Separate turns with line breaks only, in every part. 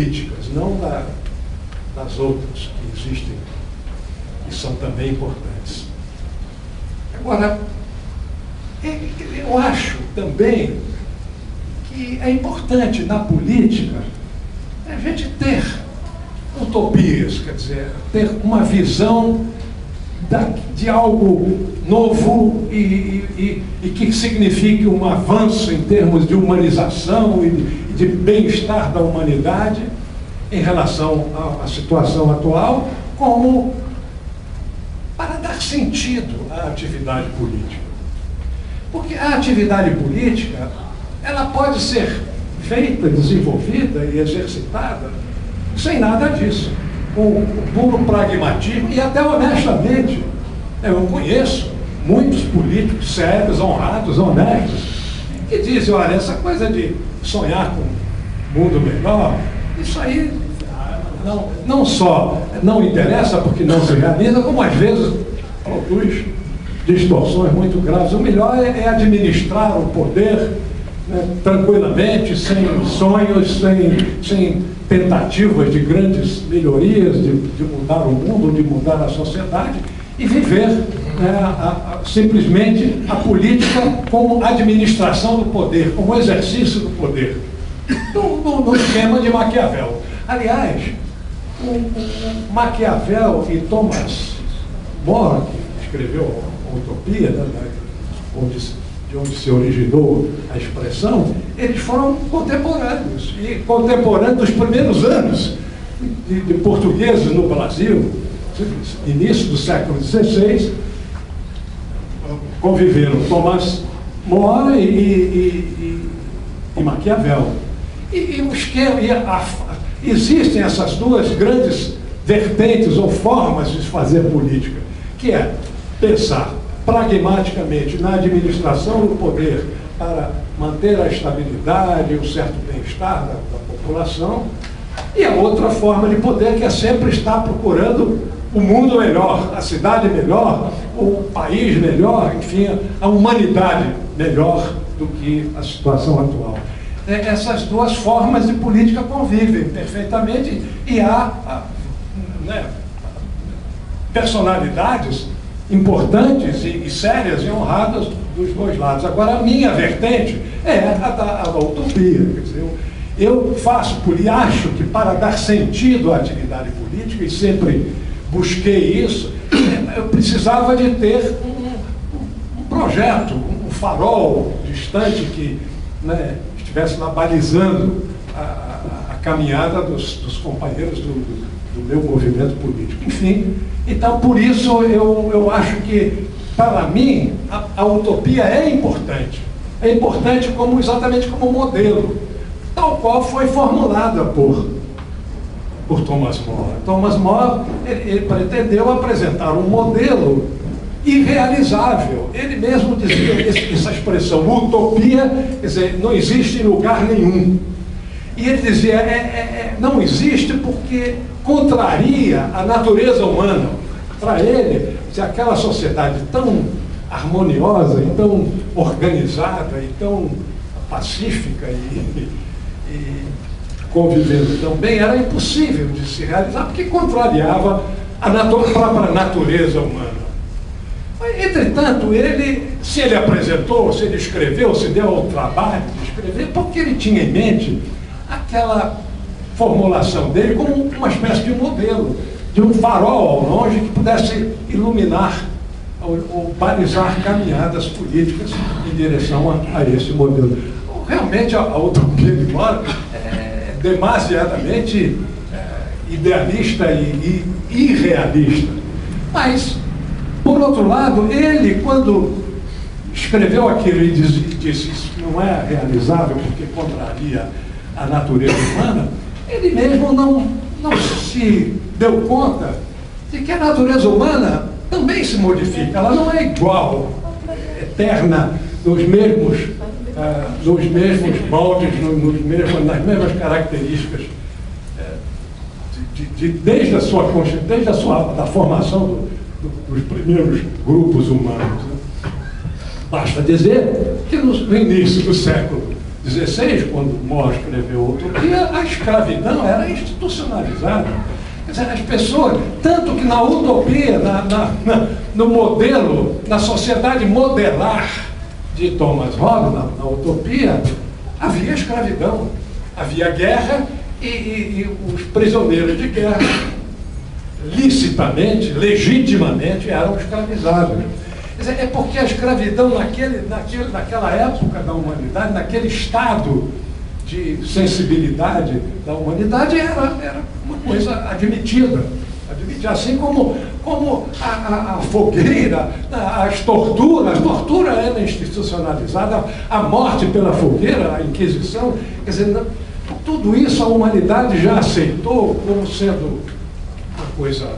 políticas, não das outras que existem e são também importantes. Agora, eu acho também que é importante na política a gente ter utopias, quer dizer, ter uma visão de algo novo e que signifique um avanço em termos de humanização e de bem-estar da humanidade em relação à situação atual, como para dar sentido à atividade política. Porque a atividade política, ela pode ser feita, desenvolvida e exercitada sem nada disso, com puro pragmatismo e até honestamente. Eu conheço muitos políticos sérios, honrados, honestos, que dizem, olha, essa coisa de sonhar com um mundo melhor, isso aí não só não interessa porque não se realiza, como às vezes produz distorções muito graves. O melhor é administrar o poder, né, tranquilamente, sem sonhos, sem tentativas de grandes melhorias, de mudar o mundo, de mudar a sociedade, e viver, né, simplesmente a política como administração do poder, como exercício do poder, no esquema de Maquiavel. Aliás, o Maquiavel e Thomas More, que escreveu a Utopia, né, de onde se originou a expressão, eles foram contemporâneos, e contemporâneos dos primeiros anos de portugueses no Brasil, início do século XVI, conviveram Thomas More e Maquiavel. Existem essas duas grandes vertentes ou formas de fazer política, que é pensar pragmaticamente na administração do poder para manter a estabilidade e um certo bem-estar da população, e a outra forma de poder, que é sempre estar procurando o mundo melhor, a cidade melhor, o país melhor, enfim, a humanidade melhor do que a situação atual. Essas duas formas de política convivem perfeitamente e há personalidades importantes e sérias e honradas dos dois lados. Agora, a minha vertente é a da utopia. Quer dizer, eu acho que para dar sentido à atividade política, e sempre busquei isso, eu precisava de ter um projeto, um farol distante que, né, estivesse lá balizando a caminhada dos companheiros do meu movimento político. Enfim, então por isso eu acho que, para mim, a utopia é importante. É importante exatamente como modelo, tal qual foi formulada por Thomas More. Thomas More, ele pretendeu apresentar um modelo irrealizável. Ele mesmo dizia essa expressão, utopia, quer dizer, não existe em lugar nenhum. E ele dizia, não existe porque contraria a natureza humana. Para ele, se aquela sociedade tão harmoniosa, e tão organizada, e tão pacífica e convivendo tão bem, era impossível de se realizar, porque contrariava a própria natureza humana. Entretanto, se ele apresentou, se ele escreveu, se deu ao trabalho de escrever, porque ele tinha em mente aquela formulação dele como uma espécie de modelo, de um farol ao longe que pudesse iluminar ou balizar caminhadas políticas em direção a esse modelo. Realmente, a utopia de More é demasiadamente idealista e irrealista. Mas, por outro lado, ele, quando escreveu aquilo e disse isso não é realizável porque contraria a natureza humana, ele mesmo não se deu conta de que a natureza humana também se modifica. Ela não é igual, eterna, nos mesmos moldes, nas mesmas características, desde da formação dos primeiros grupos humanos. Basta dizer que no início do século XVI, quando More escreveu Utopia, a escravidão era institucionalizada. Quer dizer, as pessoas, tanto que na utopia, no modelo, na sociedade modelar de Thomas Hobbes, na utopia, havia escravidão, havia guerra e os prisioneiros de guerra, licitamente, legitimamente, eram escravizados. Quer dizer, é porque a escravidão naquela época da humanidade, naquele estado de sensibilidade da humanidade, era uma coisa admitida. Assim como a fogueira, a tortura era institucionalizada, a morte pela fogueira, a Inquisição, quer dizer, tudo isso a humanidade já aceitou como sendo uma coisa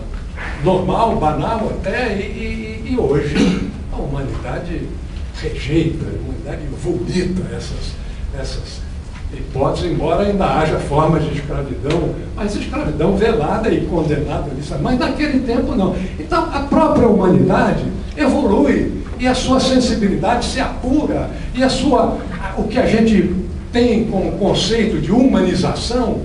normal, banal até, e hoje a humanidade rejeita, a humanidade vomita essas hipóteses, embora ainda haja formas de escravidão, mas escravidão velada e condenada, mas naquele tempo não. Então a própria humanidade evolui e a sua sensibilidade se apura e o que a gente tem como conceito de humanização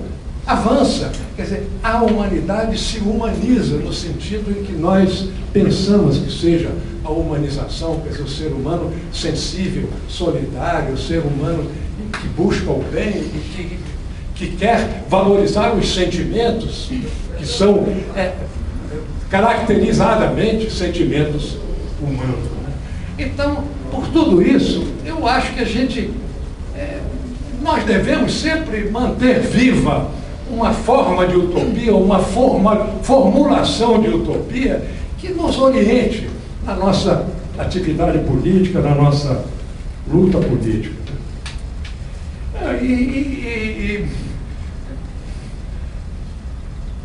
avança. Quer dizer, a humanidade se humaniza no sentido em que nós pensamos que seja a humanização, quer dizer, o ser humano sensível, solidário, o ser humano que busca o bem e que quer valorizar os sentimentos que são caracterizadamente sentimentos humanos. Né? Então, por tudo isso, eu acho que nós devemos sempre manter viva uma forma de utopia, uma formulação de utopia que nos oriente na nossa atividade política, na nossa luta política.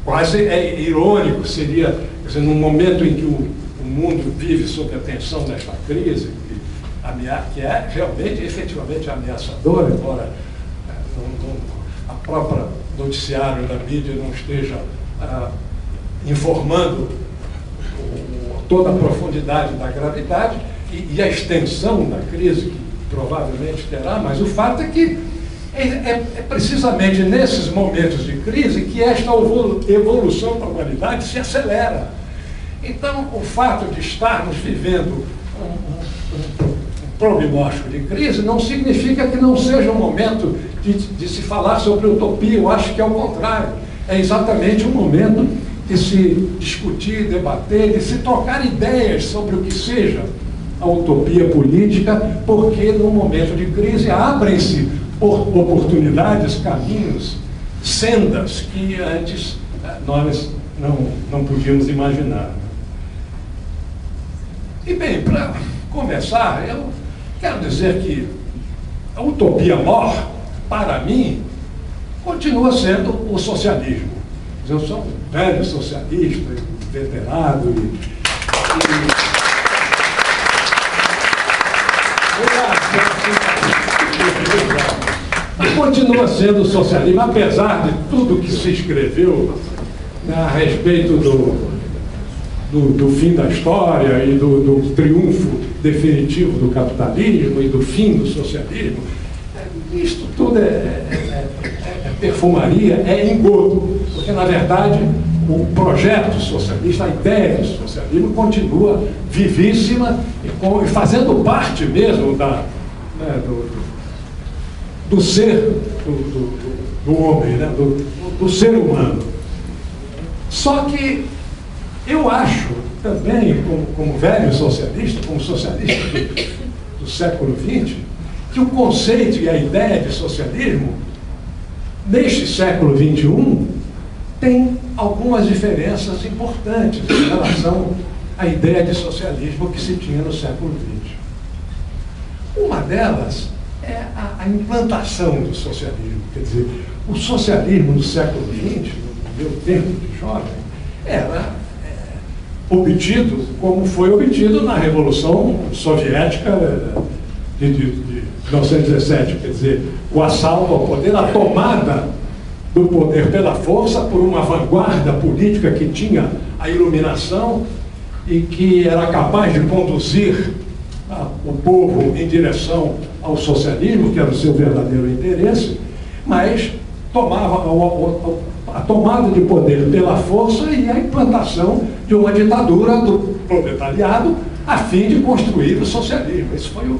Quase irônico seria, quer dizer, num momento em que o mundo vive sob a tensão desta crise, que é realmente, efetivamente ameaçadora, embora a própria noticiário da mídia não esteja informando toda a profundidade da gravidade e a extensão da crise que provavelmente terá, mas o fato é que é precisamente nesses momentos de crise que esta evolução da humanidade se acelera. Então, o fato de estarmos vivendo um prognóstico de crise não significa que não seja um momento de se falar sobre utopia. Eu acho que é o contrário. É exatamente o momento de se discutir, debater, de se trocar ideias sobre o que seja a utopia política, porque no momento de crise abrem-se oportunidades, caminhos, sendas que antes nós não podíamos imaginar. E bem, para começar, eu quero dizer que a utopia mor, para mim, continua sendo o socialismo. Eu sou um velho socialista, veterano continua sendo o socialismo, apesar de tudo que se escreveu, né, a respeito do fim da história e do triunfo definitivo do capitalismo e do fim do socialismo. Isto tudo é perfumaria, é engodo, porque na verdade o projeto socialista, a ideia do socialismo continua vivíssima e fazendo parte mesmo do ser do homem, né? do ser humano. Só que eu acho também, como velho socialista, como socialista do século XX, que o conceito e a ideia de socialismo, neste século XXI, tem algumas diferenças importantes em relação à ideia de socialismo que se tinha no século XX. Uma delas é a implantação do socialismo. Quer dizer, o socialismo no século XX, no meu tempo de jovem, era obtido como foi obtido na Revolução Soviética de 1917, quer dizer, o assalto ao poder, a tomada do poder pela força por uma vanguarda política que tinha a iluminação e que era capaz de conduzir o povo em direção ao socialismo, que era o seu verdadeiro interesse, mas tomava a tomada de poder pela força e a implantação de uma ditadura do proletariado a fim de construir o socialismo. Esse foi o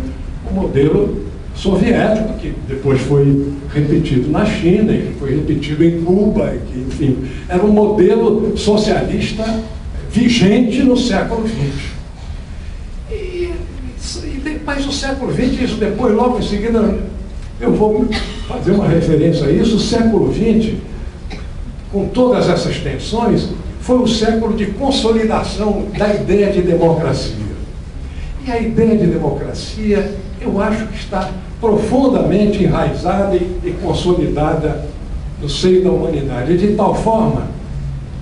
modelo soviético, que depois foi repetido na China, e foi repetido em Cuba, e que, enfim, era um modelo socialista vigente no século XX. Mas o século XX, isso depois, logo em seguida, eu vou fazer uma referência a isso, o século XX, com todas essas tensões, foi o século de consolidação da ideia de democracia. E a ideia de democracia, eu acho que está profundamente enraizada e consolidada no seio da humanidade, de tal forma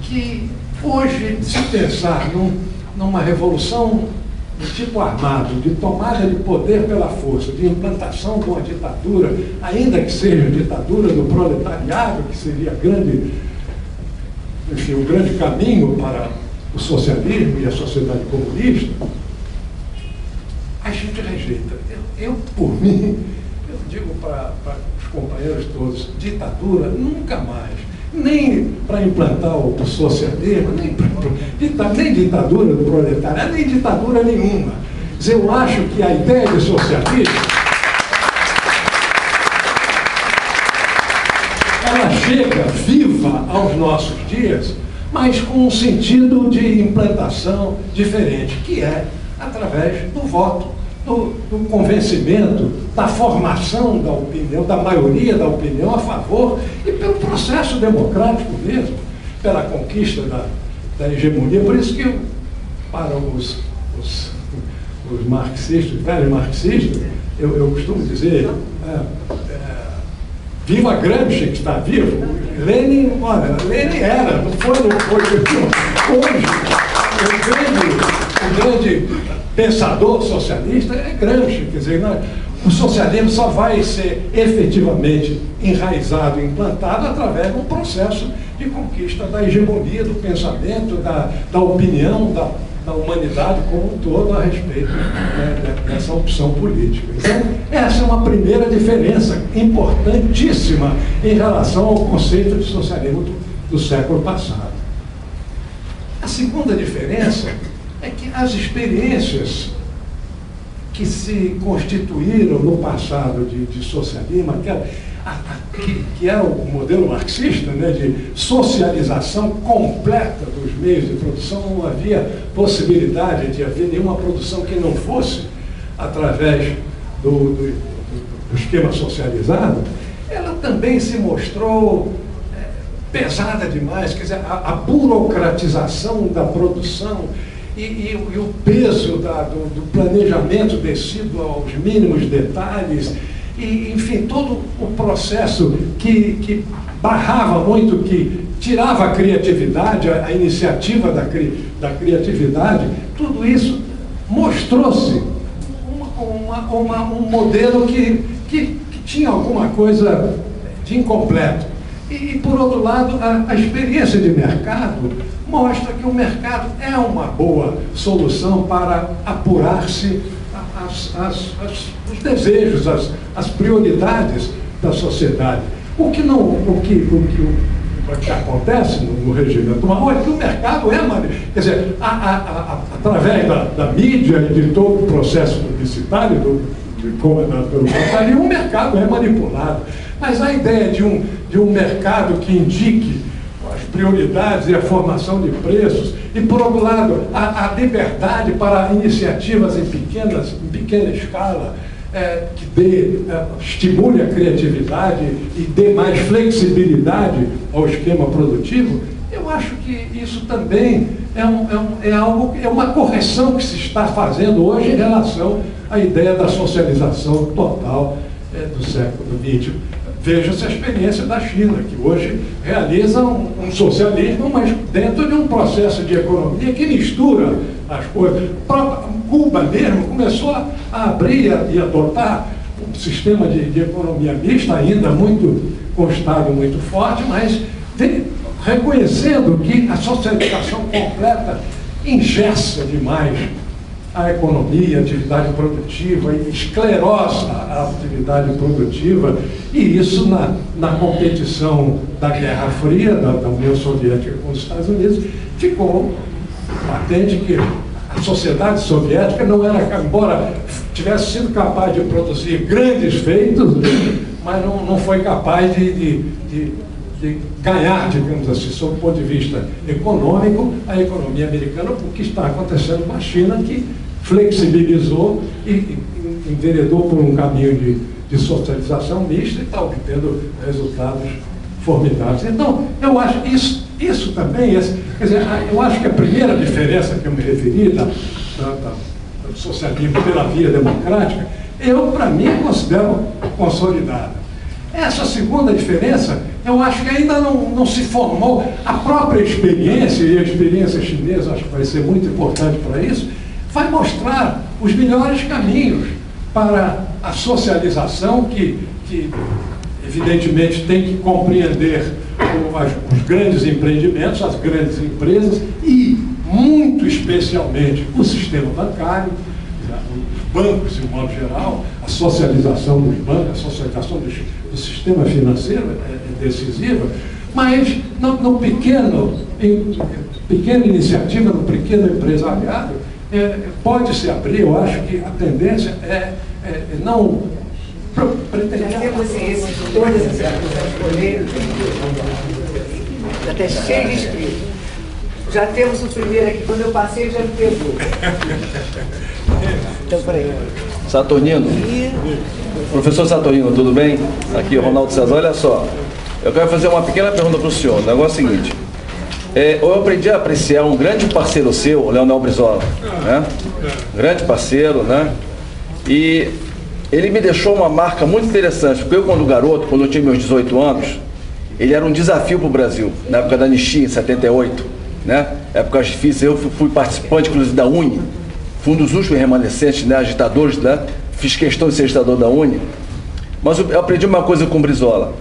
que hoje, se pensar numa revolução de tipo armado, de tomada de poder pela força, de implantação de uma ditadura, ainda que seja a ditadura do proletariado, que seria o grande caminho para o socialismo e a sociedade comunista, a gente rejeita. Eu, por mim, eu digo para os companheiros todos, ditadura nunca mais, nem para implantar o socialismo, nem ditadura do proletariado, nem ditadura nenhuma. Mas eu acho que a ideia de socialismo, ela chega viva aos nossos dias, mas com um sentido de implantação diferente, que é através do voto, do convencimento, da formação da opinião, da maioria da opinião a favor, e pelo processo democrático mesmo, pela conquista da hegemonia. Por isso que, para os marxistas, velhos marxistas, eu costumo dizer, viva Gramsci, que está vivo. Lenin, olha, Lenin era, não foi. Hoje, o grande pensador socialista é Gramsci, quer dizer, o socialismo só vai ser efetivamente enraizado, implantado através de um processo de conquista da hegemonia, do pensamento, da opinião, da humanidade como um todo a respeito dessa opção política. Então, essa é uma primeira diferença importantíssima em relação ao conceito de socialismo do século passado. A segunda diferença é que as experiências que se constituíram no passado de socialismo, que era o modelo marxista, né, de socialização completa dos meios de produção, não havia possibilidade de haver nenhuma produção que não fosse através do esquema socializado, ela também se mostrou pesada demais, quer dizer, a burocratização da produção e o peso do planejamento descido aos mínimos detalhes, e, enfim, todo o processo que barrava muito, que tirava a criatividade, a iniciativa da criatividade, tudo isso mostrou-se um modelo que tinha alguma coisa de incompleto. E, por outro lado, a experiência de mercado mostra que o mercado é uma boa solução para apurar-se os desejos, as prioridades da sociedade. O que acontece no regime atual é que o mercado quer dizer, através da mídia e de todo o processo publicitário comandado pelo capitalismo, o mercado é manipulado. Mas a ideia de um mercado que indique as prioridades e a formação de preços, e, por outro lado, a liberdade para iniciativas em pequena escala, que estimule a criatividade e dê mais flexibilidade ao esquema produtivo, eu acho que isso também é uma correção que se está fazendo hoje em relação à ideia da socialização total do século XX. Veja-se a experiência da China, que hoje realiza um socialismo, mas dentro de um processo de economia que mistura as coisas. Cuba mesmo começou a abrir e adotar um sistema de economia mista, ainda muito constado, muito forte, mas reconhecendo que a socialização completa engessa demais a economia, a atividade produtiva, e esclerosa a atividade produtiva, e isso na competição da Guerra Fria, da União Soviética com os Estados Unidos, ficou patente que a sociedade soviética não era, embora tivesse sido capaz de produzir grandes feitos, mas não foi capaz de ganhar, digamos assim, sob o ponto de vista econômico, a economia americana, o que está acontecendo com a China, que flexibilizou e enveredou por um caminho de socialização mista e está obtendo resultados formidáveis. Então, eu acho isso também, quer dizer, eu acho que a primeira diferença que eu me referi do socialismo pela via democrática, eu, para mim, considero consolidada. Essa segunda diferença, eu acho que ainda não se formou. A própria experiência, e a experiência chinesa, acho que vai ser muito importante para isso, vai mostrar os melhores caminhos para a socialização que evidentemente tem que compreender os grandes empreendimentos, as grandes empresas e, muito especialmente, o sistema bancário, os bancos, de modo geral, a socialização dos bancos, a socialização do sistema financeiro é decisiva, mas no pequena iniciativa, no pequeno empresariado, pode se abrir. Eu acho que a tendência é não pretender.
Já temos todas as coleiras, até cheio de inscritos. Já temos o primeiro aqui, quando eu passei já me pegou. Então, peraí.
Saturnino. Professor Saturnino, tudo bem? Aqui, Ronaldo César. Olha só, eu quero fazer uma pequena pergunta para o senhor. O negócio é o seguinte: eu aprendi a apreciar um grande parceiro seu, o Leonel Brizola, né? Grande parceiro, né? E ele me deixou uma marca muito interessante, porque eu, quando garoto, quando eu tinha meus 18 anos, ele era um desafio para o Brasil, na época da anistia, em 78, né? Épocas difíceis. Eu fui participante, inclusive, da UNE, fui um dos últimos remanescentes, né, agitadores, né? Fiz questão de ser agitador da UNE, mas eu aprendi uma coisa com o Brizola.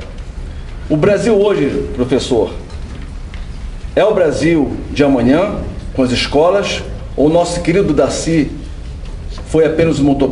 O Brasil hoje, professor, é o Brasil de amanhã, com as escolas, ou o nosso querido Darcy foi apenas uma utopia?